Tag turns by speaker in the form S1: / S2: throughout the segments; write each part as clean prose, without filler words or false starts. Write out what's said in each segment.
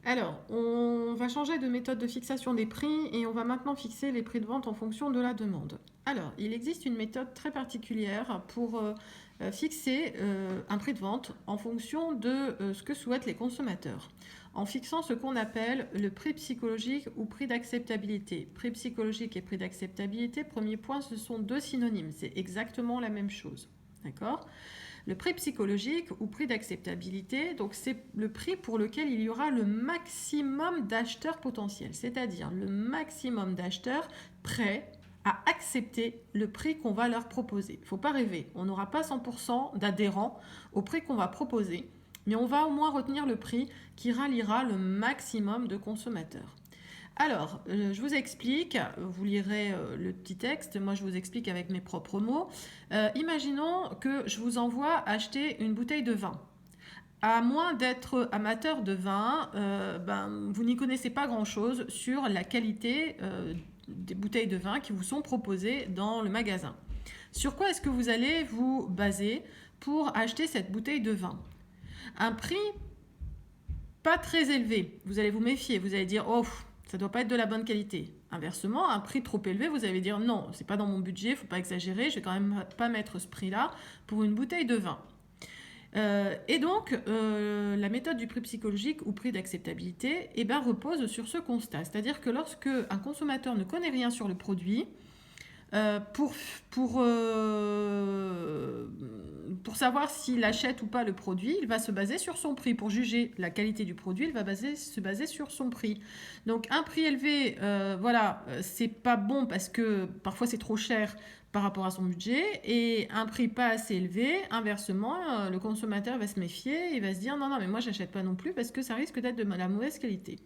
S1: Alors, on va changer de méthode de fixation des prix et on va maintenant fixer les prix de vente en fonction de la demande. Alors, il existe une méthode très particulière pour fixer un prix de vente en fonction de ce que souhaitent les consommateurs, en fixant ce qu'on appelle le prix psychologique ou prix d'acceptabilité. Prix psychologique et prix d'acceptabilité, premier point, ce sont deux synonymes, c'est exactement la même chose. D'accord ? Le prix psychologique ou prix d'acceptabilité, donc c'est le prix pour lequel il y aura le maximum d'acheteurs potentiels, c'est-à-dire le maximum d'acheteurs prêts à accepter le prix qu'on va leur proposer. Il ne faut pas rêver, on n'aura pas 100% d'adhérents au prix qu'on va proposer, mais on va au moins retenir le prix qui ralliera le maximum de consommateurs. Alors, je vous explique, vous lirez le petit texte, moi je vous explique avec mes propres mots. Imaginons que je vous envoie acheter une bouteille de vin. À moins d'être amateur de vin, vous n'y connaissez pas grand-chose sur la qualité des bouteilles de vin qui vous sont proposées dans le magasin. Sur quoi est-ce que vous allez vous baser pour acheter cette bouteille de vin ? Un prix pas très élevé, vous allez vous méfier, vous allez dire « Oh, ça ne doit pas être de la bonne qualité ». Inversement, un prix trop élevé, vous allez dire « Non, c'est pas dans mon budget, il ne faut pas exagérer, je vais quand même pas mettre ce prix-là pour une bouteille de vin ». Et donc, la méthode du prix psychologique ou prix d'acceptabilité repose sur ce constat. C'est-à-dire que lorsque un consommateur ne connaît rien sur le produit, pour, pour, pour savoir s'il achète ou pas le produit, il va se baser sur son prix. Pour juger la qualité du produit, il va se baser sur son prix. Donc un prix élevé, c'est pas bon parce que parfois c'est trop cher par rapport à son budget, et un prix pas assez élevé, inversement, le consommateur va se méfier, il va se dire non, mais moi j'achète pas non plus parce que ça risque d'être de la mauvaise qualité.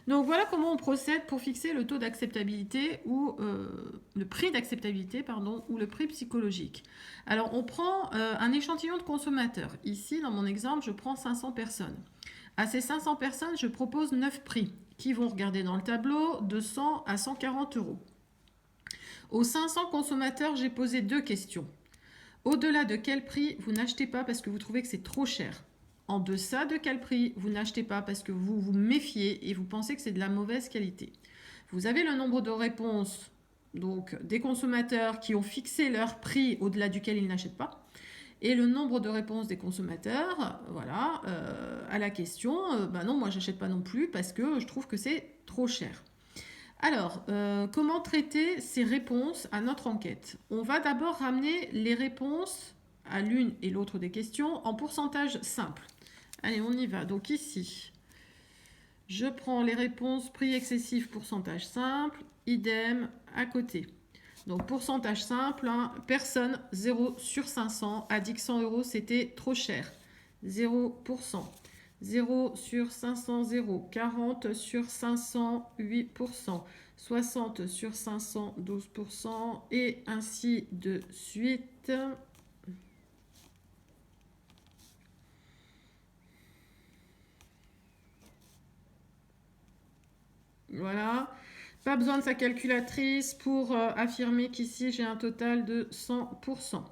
S1: Donc voilà comment on procède pour fixer le taux d'acceptabilité ou le prix d'acceptabilité, ou le prix psychologique. Alors on prend un échantillon de consommateurs. Ici, dans mon exemple, je prends 500 personnes. À ces 500 personnes, je propose 9 prix qui vont regarder dans le tableau de 100 à 140 euros. Aux 500 consommateurs, j'ai posé 2 questions. Au-delà de quel prix vous n'achetez pas parce que vous trouvez que c'est trop cher ? En deçà de quel prix vous n'achetez pas parce que vous vous méfiez et vous pensez que c'est de la mauvaise qualité. Vous avez le nombre de réponses donc des consommateurs qui ont fixé leur prix au-delà duquel ils n'achètent pas, et le nombre de réponses des consommateurs à la question non, moi j'achète pas non plus parce que je trouve que c'est trop cher. Alors, comment traiter ces réponses à notre enquête ? On va d'abord ramener les réponses à l'une et l'autre des questions en pourcentage simple. Allez, on y va. Donc ici, je prends les réponses prix excessif, pourcentage simple, idem à côté. Donc pourcentage simple, personne 0 sur 500 a dit que 100 euros c'était trop cher. 0%. 0 sur 500, 0. 40 sur 500, 8%. 60 sur 500, 12%. Et ainsi de suite. Voilà. Pas besoin de sa calculatrice pour affirmer qu'ici j'ai un total de 100%.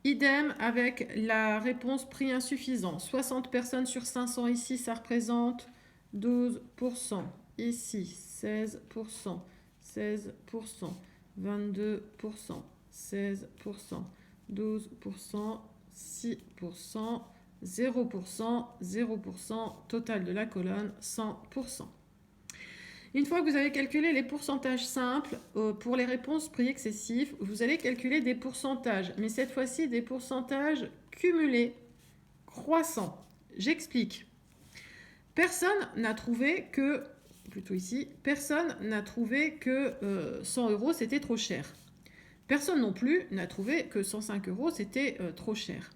S1: Idem avec la réponse prix insuffisant. 60 personnes sur 500 ici, ça représente 12%. Ici, 16%, 16%, 22%, 16%, 12%, 6%, 0%, 0%, total de la colonne, 100%. Une fois que vous avez calculé les pourcentages simples pour les réponses prix excessifs, vous allez calculer des pourcentages, mais cette fois-ci des pourcentages cumulés croissants. J'explique. Personne n'a trouvé que, personne n'a trouvé que 100 euros c'était trop cher. Personne non plus n'a trouvé que 105 euros c'était trop cher.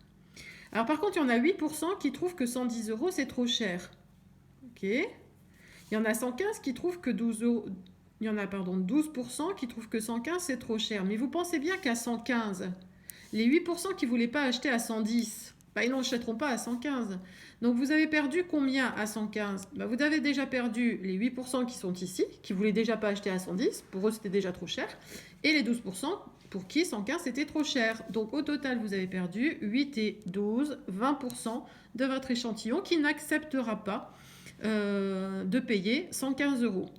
S1: Alors par contre, il y en a 8% qui trouvent que 110 euros c'est trop cher. Ok. Il y en a 115 qui trouvent que 12% qui trouvent que 115 c'est trop cher. Mais vous pensez bien qu'à 115, les 8% qui ne voulaient pas acheter à 110, ils n'achèteront pas à 115. Donc vous avez perdu combien à 115 ? Vous avez déjà perdu les 8% qui sont ici, qui ne voulaient déjà pas acheter à 110, pour eux c'était déjà trop cher, et les 12% pour qui 115 c'était trop cher. Donc au total vous avez perdu 8 et 12, 20% de votre échantillon qui n'acceptera pas de payer 115 euros.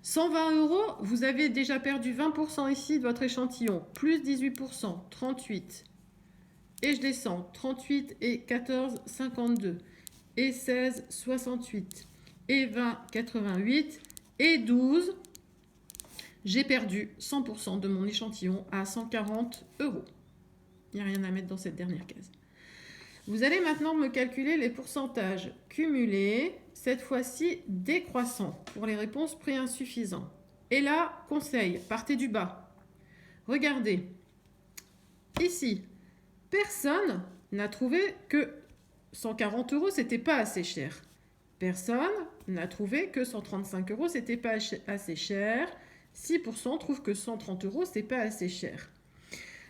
S1: 120 euros, vous avez déjà perdu 20% ici de votre échantillon, plus 18%, 38. Et je descends, 38 et 14, 52. Et 16, 68. Et 20, 88. Et 12, j'ai perdu 100% de mon échantillon à 140 euros. Il n'y a rien à mettre dans cette dernière case. Vous allez maintenant me calculer les pourcentages cumulés, cette fois-ci décroissants, pour les réponses prix insuffisants. Et là, conseil, partez du bas. Regardez, ici, personne n'a trouvé que 140 euros, c'était pas assez cher. Personne n'a trouvé que 135 euros, c'était pas assez cher. 6% trouvent que 130 euros, c'est pas assez cher.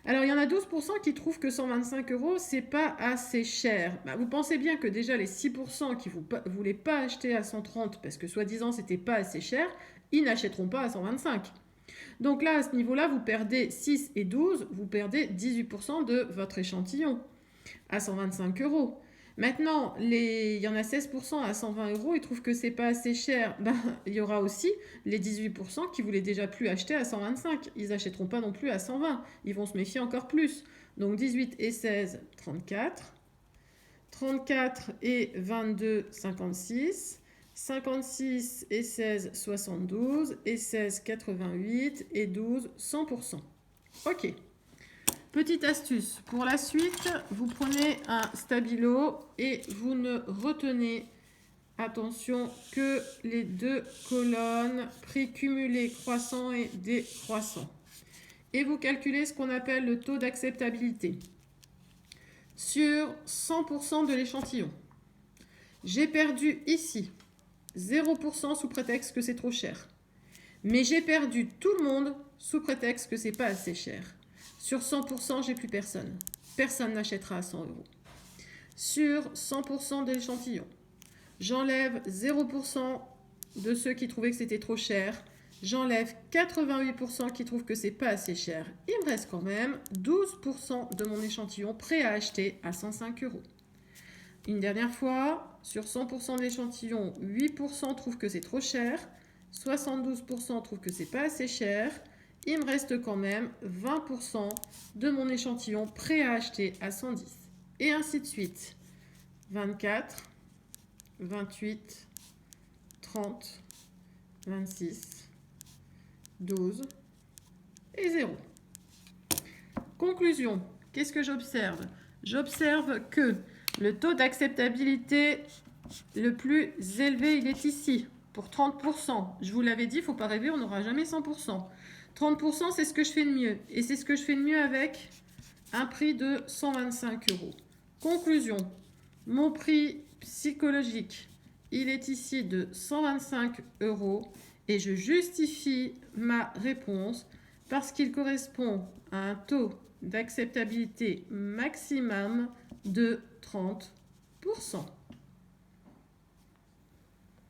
S1: Alors, il y en a 12% qui trouvent que 125 euros, c'est pas assez cher. Bah, vous pensez bien que déjà les 6% qui ne voulaient pas acheter à 130 parce que soi-disant c'était pas assez cher, ils n'achèteront pas à 125. Donc là, à ce niveau-là, vous perdez 6 et 12, vous perdez 18% de votre échantillon à 125 euros. Maintenant, il y en a 16% à 120 euros, ils trouvent que c'est pas assez cher. Ben, il y aura aussi les 18% qui voulaient déjà plus acheter à 125. Ils n'achèteront pas non plus à 120. Ils vont se méfier encore plus. Donc 18 et 16, 34. 34 et 22, 56. 56 et 16, 72. Et 16, 88. Et 12, 100%. Ok. Petite astuce, pour la suite, vous prenez un stabilo et vous ne retenez, attention, que les deux colonnes, prix cumulé croissant et décroissant. Et vous calculez ce qu'on appelle le taux d'acceptabilité sur 100% de l'échantillon. J'ai perdu ici 0% sous prétexte que c'est trop cher. Mais j'ai perdu tout le monde sous prétexte que c'est pas assez cher. Sur 100%, j'ai plus personne. Personne n'achètera à 100 euros. Sur 100% de l'échantillon, j'enlève 0% de ceux qui trouvaient que c'était trop cher. J'enlève 88% qui trouvent que c'est pas assez cher. Il me reste quand même 12% de mon échantillon prêt à acheter à 105 euros. Une dernière fois, sur 100% de l'échantillon, 8% trouvent que c'est trop cher. 72% trouvent que c'est pas assez cher. Il me reste quand même 20% de mon échantillon prêt à acheter à 110. Et ainsi de suite. 24, 28, 30, 26, 12 et 0. Conclusion. Qu'est-ce que j'observe? J'observe que le taux d'acceptabilité le plus élevé, il est ici, pour 30%. Je vous l'avais dit, il ne faut pas rêver, on n'aura jamais 100%. 30%, c'est ce que je fais de mieux. Et c'est ce que je fais de mieux avec un prix de 125 euros. Conclusion. Mon prix psychologique, il est ici de 125 euros. Et je justifie ma réponse parce qu'il correspond à un taux d'acceptabilité maximum de 30%.